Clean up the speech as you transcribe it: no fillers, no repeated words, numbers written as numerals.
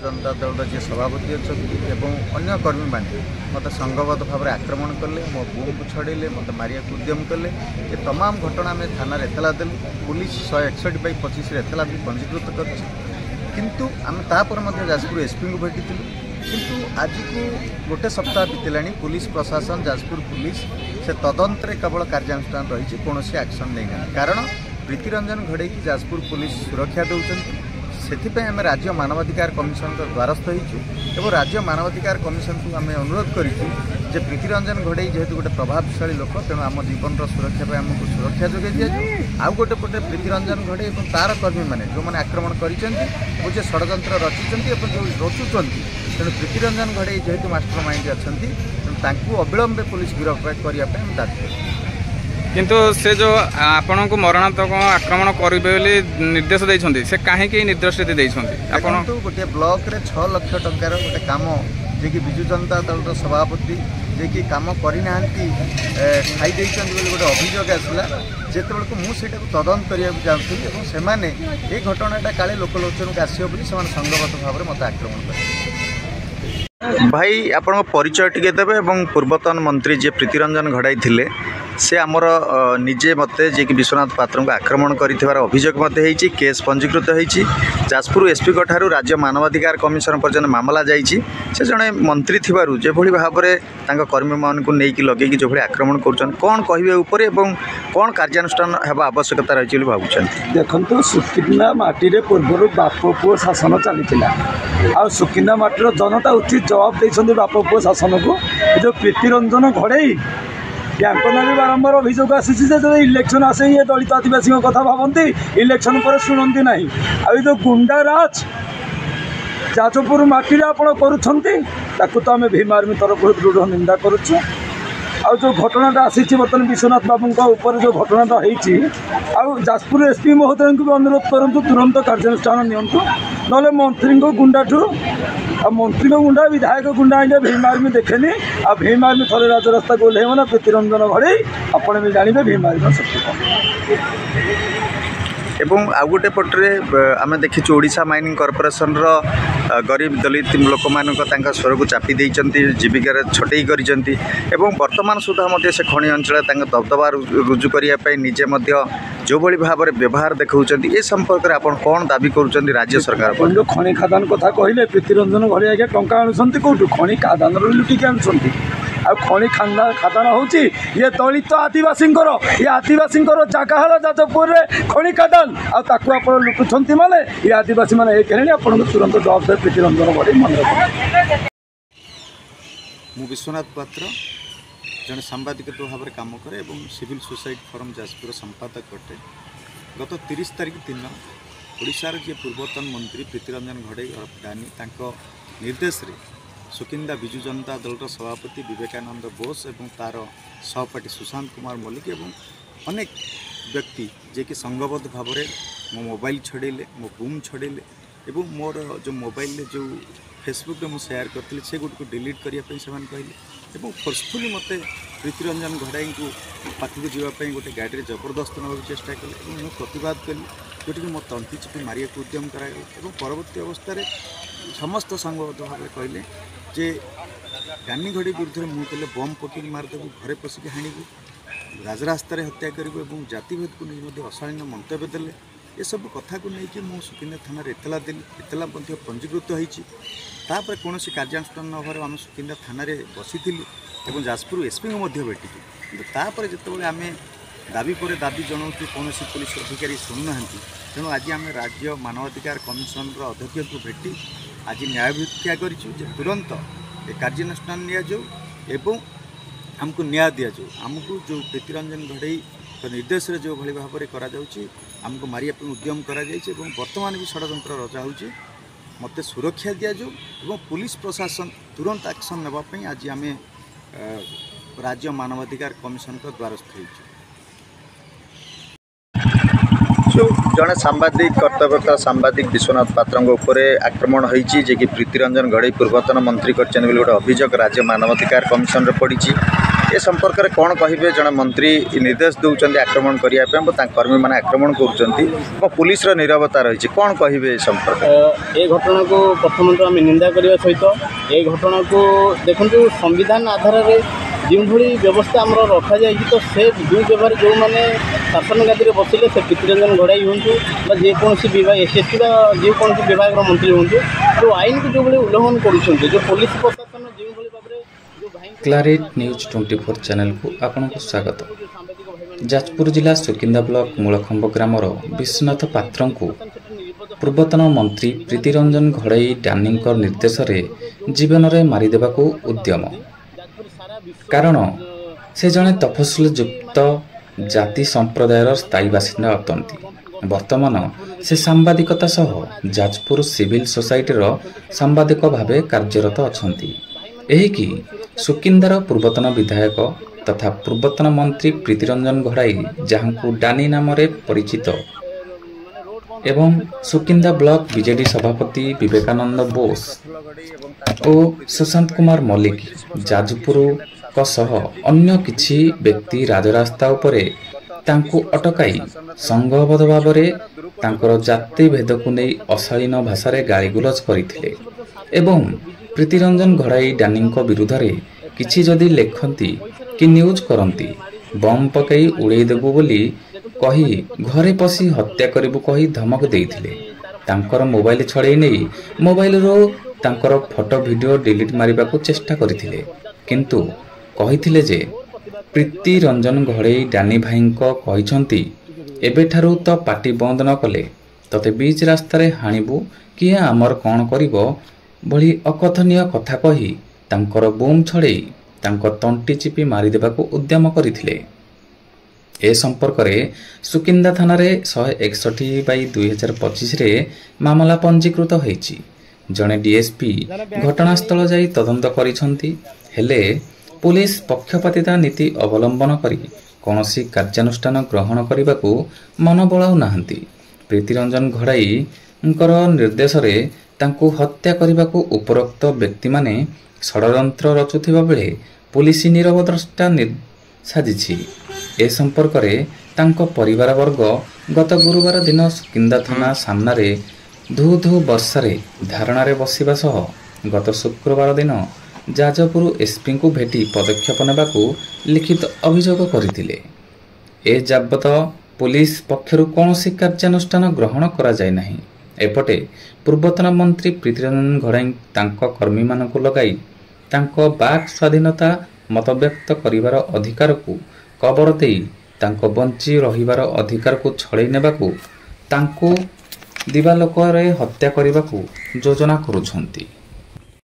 जनता दल जी सभापति अच्छा अन्य कर्मी मैंने मत संघबद्ध भाव में आक्रमण कले मो बूम को छड़े मत मारिया उद्यम कले ये तमाम घटना में थाना एतला देलु पुलिस 161/25 एतला भी पंजीकृत कर किंतु आम तापर जाजपुर एसपी को भेटी किंतु आज को गोटे सप्ताह बीतला पुलिस प्रशासन जाजपुर पुलिस से तदंतर केवल कार्यानुष्ठान रही कौन एक्शन नहीं कारण प्रीतिरंजन घड़े की जाजपुर पुलिस सुरक्षा दौरान से आम राज्य मानवाधिकार कमिशन का द्वारस्थ हो राज्य मानवाधिकार कमिशन को आम अनुरोध करूँ प्रीतिरंजन घड़े जेहेतु गोटे प्रभावशाली लोक तेणु आम जीवन सुरक्षा आमको सुरक्षा जोगे दि आउ गोटे पटे प्रीतिरंजन घड़े और तार कर्मी मैंने जो मैंने आक्रमण कर षड्यंत्र रचिंट जो रचुंट तेणु प्रीतिरंजन घड़े जेहेतु मास्टर माइंड अच्छा तेणु अविलंबे पुलिस गिरफ्त करने दाबी किंतु से जो आपण को मरणात्मक आक्रमण करेंगे निर्देश देते से कहीं निर्देश देते गोटे ब्लॉक रे 6 लाख टंकार गोटे काम जे कि बिजु जनता दल सभापति जे कि काम करना खाई गोटे अभियोग आसला जिते को मुझे तदंत करने चाहूँगी से घटनाटा काले लोकलोचन को आसो संघबद्ध भाव में मत आक्रमण कर भाई आपण परिचय टिके देबे एवं पूर्वतन मंत्री जे प्रीतिरंजन घड़ाई थिले से आमर निजे मते जे कि विश्वनाथ पात्र को आक्रमण कर अभियोग केस पंजीकृत होती जाजपुर एसपी ठारू राज्य मानवाधिकार कमिशन पर्यटन मामला जाइए से जड़े मंत्री थिबारु जे भली भाव में कर्मी मान को लेकिन लगे जो भाई आक्रमण कर कौन कहे उपर एवं कौन कार्यानुष्ठान होगा आवश्यकता रही भावुं देखो सुकिंदा माटी पूर्व बाप पुओ शासन चली आ सुकिंदा माटीर जनता उचित जवाब देते बाप पुओ शासन को जो प्रीतिरंजन घड़े भी बारंबार अभियोग आसी इलेक्शन आसे ये दलित आदिवासी कथा भावती इलेक्शन पर शुणती ना आ जो गुंडा राज जाजपुर माटी आप तो आम भीम आर्मी तरफ दृढ़ निंदा करुचु आ जो घटनाटा आसी बर्तमान विश्वनाथ बाबू ऊपर जो घटनाटा होती जाजपुर एसपी महोदय को भी अनुरोध करूँ तुरंत कार्यानुष्ठान नियंतु ना मंत्री गुंडा ठू आ मंत्री गुंडा विधायक गुंडा आइले भीम आर्मी देखेनि आ भीम आर्मी थोड़े राजरास्ता को ओह्लैब ना प्रीतिरंजन घड़े आपण भी जानवे भीम आर्मी शक्ति एवं आउ गोटे पटरे आम देखीचु ओडिशा माइनिंग कॉर्पोरेशन रो गरीब दलित लोक मान स्वर को चापी देइचंती जीविकार छटई करिचंती एवं वर्तमान सुधा मध्य से खनि अंचल दबदबा रुजु करने निजे मध्य जो भली भाव में व्यवहार देखा ए संपर्क में आपन कौन दाबी करुचंती राज्य सरकार जो खनि खादान कथा कहले प्रीतिरंजन घड़े आगे टंका आणुचंती कोठु खनि खादान लुटिक आणुचंती आ खनि खादान होची ये दलित आदिवासी ये आदिवासी जगह है जाजपुर खनि खादान आप लुटुंट माने ये आदिवासी मैंने एक तुरंत जवाब दे प्रीतिरंजन घड़े मन रख मु विश्वनाथ पात्र जड़े सांबादिक भाव में कम करे और सिविल सोसाइटी फोरम जाजपुर संपादक अटे गत 30 तारिख दिन ओडिशार जे पूर्वतन मंत्री प्रीतिरंजन घड़े डानी निर्देश रे सुकिंदा बिजु जनता दल सभापति विवेकानंद बोस और तार सहपाठी सुशांत कुमार मल्लिक और अनेक व्यक्ति जे कि संघबद्ध भाव में मो मोबाइल छड़ेले मो बूम छड़ेले और मोर जो मोबाइल जो फेसबुक में शेयर करते से गुट को डिलीट करने से कहले फोर्सफुली मत प्रीतिरंजन घड़ाई को पाखक जावाई गोटे गाड़ी में जबरदस्त ना चेष्टा कले मुझे प्रतिवाद कली जोटि मो तंटी चिपी मारिया उद्यम कराइल परवर्ती अवस्था समस्त संघबद्ध भाव में कहले जे गानी घड़ी विरुद्ध में मुझे कहले बम पकड़ मारदेबू घरे पशिक हाणीबू राजरास्तार हत्या करूँ और जातिभेद को नहीं अशालीन मंतव्य देले ये सब कथा को लेकिन मुझे सुकिंदा थाना एतला देली एतला पंजीकृत होपर कौन कार्यानुष्ठान न हो आम सुकिंदा थाना बसी और जाजपुर एसपी को भेटी किपर जिते आम दाबी पर दाबी जनाऊँ कौन पुलिस अधिकारी शुणुना तेणु आज आम राज्य मानवाधिकार कमिशन अध्यक्ष को भेटी आज न्याय भिक्षा करूँ तुरंत ए कार्यानुष्ठान नियाजाऊ आमको न्याय दि जाऊ आमको जो प्रीतिरंजन घड़े निर्देश जो भली भाव में करमको मारिया उद्यम करतमान भी षड्यंत्र रचा हो मत सुरक्षा दि जाऊ पुलिस प्रशासन तुरंत एक्शन नापी आज आम राज्य मानवाधिकार कमिशन का द्वारस्थ हो जड़े सांबादिक कर्तव्यरत सांबादिक विश्वनाथ पात्र आक्रमण होती जे कि प्रीतिरंजन घड़े पूर्वतन मंत्री कर गोटे अभियोग राज्य मानवाधिकार कमिशन पड़ी ए संपर्क में कौन कहे जन मंत्री निर्देश दौरान आक्रमण करने कर्मी मैंने आक्रमण कर पुलिस नीरवता रही कौन कहे संपर्क ए घटना को प्रथम तो आम निंदा करने सहित ए घटना को देखु संविधान आधार जो भाई व्यवस्था आम रखा जाए तो से दुर्व्यवहार जो मैंने शासन गादी में बसिले से प्रीतिरंजन घड़ाई हूँ जेकोसी विभाग एसएसटी जेकोसी विभाग मंत्री हूँ जो आईन को जो भाई उल्लंघन कर जो पुलिस प्रशासन जो भाई क्लारिट न्यूज 24 चैनल को आपन को स्वागत। जाजपुर जिला सुकिंदा ब्लॉक मूलखंब ग्रामर विश्वनाथ पात्र को पूर्वतन मंत्री प्रीतिरंजन घड़ाई डानी निर्देश जीवन में मारिदेवा उद्यम कारण से जड़े तफसिल युक्त जाति संप्रदायर स्थायी बासिंदा अटंती। वर्तमान से सांबादिकता सह जाजपुर सिविल सोसाइटी सांबादिक भाव कार्यरत अछंती। एहिकी सुकिंदार पूर्वतन विधायक तथा पूर्वतन मंत्री प्रीतिरंजन घड़ाई जहां डानी नाम परिचित एवं सुकिंदा ब्लॉक बीजेडी सभापति विवेकानंद बोस और सुशांत कुमार मल्लिक जाजपुर अन्य किछि व्यक्ति राजरास्ता उपरे तांकु अटकाई संघबद्ध भाव में जाति भेद को नहीं अशालीन भाषा गालीगुलज करथिले एवं प्रीतिरंजन घड़ाई डानी विरुद्ध रे किछि जदि लेखंती कि न्यूज करंती बम पकई उड़े देबु बोली कही घरे पसी हत्या करिबु कही धमक देइथिले। तांकर मोबाइल छड़े नहीं मोबाइल रो तांकर फोटो वीडियो डिलीट मारिबा को चेष्टा करथिले किंतु कहिथिले जे प्रीतिरंजन घड़ाई डानी भाईंको कहिसंती एबेठारु तो पार्टी बंद न कले तते बीच रास्तारे हाणिबु कि आमर कौन करिबो भली अकथनीय कथा कही तांकर बूम छड़े तांको तंटी चिपी मारिदेबाकू उद्यम करथिले। ए संपर्क में सुकिंदा थाना 161/2025 रे मामला पंजीकृत होईछि। जणे डीएसपी घटनास्थल जाई तदंत करिसंती हेले पुलिस पक्षपातिता नीति अवलंबन करी कौनसी कार्यानुष्ठान ग्रहण करने मन बलाउ नाहंती। प्रीतिरंजन घड़ाई निर्देश रे तांकु हत्या करने को उपरोक्त व्यक्ति माने षड्यंत्र रचुथिबा बेले पुलिस नीरवद्रष्टा साजिछि। ए संपर्क में तांको परिवार वर्ग गत गुरुवार दिन सुकिंदा थाना सामने धू धू वर्षारे धारणा बसिबा सह गत शुक्रवार दिन जाजपुर एसपी को भेटी पदक्षेप नेबाकू लिखित अभियोग करथिले। ए जाबत पुलिस पक्षरु कौनसी कार्यानुष्ठान ग्रहण करा जाय नाही। एपटे पूर्वतन मंत्री प्रीतिरंजन घड़ाई तांको कर्मी मानकू लगाई तांको बाक स्वाधीनता मत व्यक्त करिवार अधिकार को कबर देई तांको बंची रहिवार अधिकार को छड़े नेबाकू तांको दिवालोक रे हत्या करिबाकू योजना करुछंती।